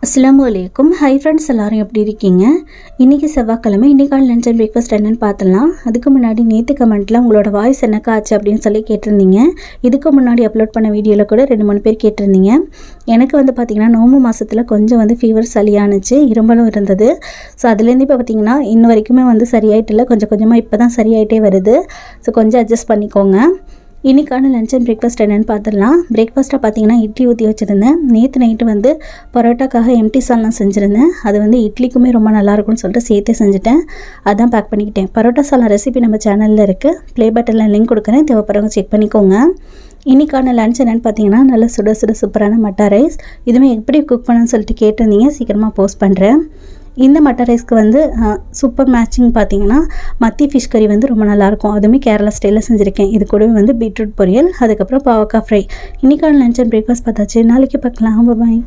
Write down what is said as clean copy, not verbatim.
அஸ்ஸலாமு அலைக்கும். Hi friends, எல்லோரும் எப்படி இருக்கீங்க? இன்றைக்கி செவ்வாய்க்கிழமை. இன்றைக்கான லஞ்ச் அண்ட் பிரேக்ஃபாஸ்ட் என்னென்னு பார்த்துலாம். அதுக்கு முன்னாடி நேற்று கமெண்ட்டில் உங்களோட வாய்ஸ் என்னக்கா ஆச்சு அப்படின்னு சொல்லி கேட்டிருந்தீங்க. இதுக்கு முன்னாடி அப்லோட் பண்ண வீடியோவில் கூட 2-3 பேர் கேட்டிருந்தீங்க. எனக்கு பார்த்திங்கன்னா நோம்பு மாதத்தில் கொஞ்சம் ஃபீவர் சளியானுச்சு, இரும்பலும் இருந்தது. ஸோ அதுலேருந்து இப்போ பார்த்திங்கன்னா இன்ன வரைக்குமே சரியாயிட்டு இல்லை, கொஞ்சம் கொஞ்சமாக இப்போ தான் சரியாயிட்டே வருது. ஸோ கொஞ்சம் அட்ஜஸ்ட் பண்ணிக்கோங்க. இன்றைக்கான லஞ்ச் அண்ட் பிரேக்ஃபாஸ்ட் என்னென்னு பார்த்துடலாம். பிரேக்ஃபாஸ்ட்டாக பார்த்தீங்கன்னா இட்லி ஊற்றி வச்சுருந்தேன். நேற்று நைட்டு பரோட்டாக்காக எம்டி சால்னா செஞ்சுருந்தேன். அது இட்லிக்குமே ரொம்ப நல்லாயிருக்கும்னு சொல்லிட்டு சேர்த்து செஞ்சுட்டேன். அதான் பேக் பண்ணிக்கிட்டேன். பரோட்டா சால்னா ரெசிபி நம்ம சேனலில் இருக்குது. ப்ளே பட்டனில் லிங்க் கொடுக்குறேன், தேவைப்படுறவங்க செக் பண்ணிக்கோங்க. இன்றைக்கான லஞ்ச் என்னென்னு பார்த்தீங்கன்னா நல்ல சுட சுட சூப்பரான மட்டா ரைஸ். இதுவுமே எப்படி குக் பண்ணணும்னு சொல்லிட்டு கேட்டிருந்தீங்க, சீக்கிரமாக போஸ்ட் பண்ணுறேன். இந்த மட்டா ரைஸ்க்கு சூப்பர் மேட்சிங் பார்த்தீங்கன்னா மத்தி ஃபிஷ் கறி ரொம்ப நல்லாயிருக்கும். அதுவுமே கேரளா ஸ்டைலில் செஞ்சுருக்கேன். இது கூடவே பீட்ரூட் பொரியல், அதுக்கப்புறம் பாவக்காய் ஃப்ரை. இன்றைக்கான லஞ்ச் அண்ட் பிரேக்ஃபாஸ்ட் பார்த்தாச்சு. நாளைக்கு பார்க்கலாம். பாய்.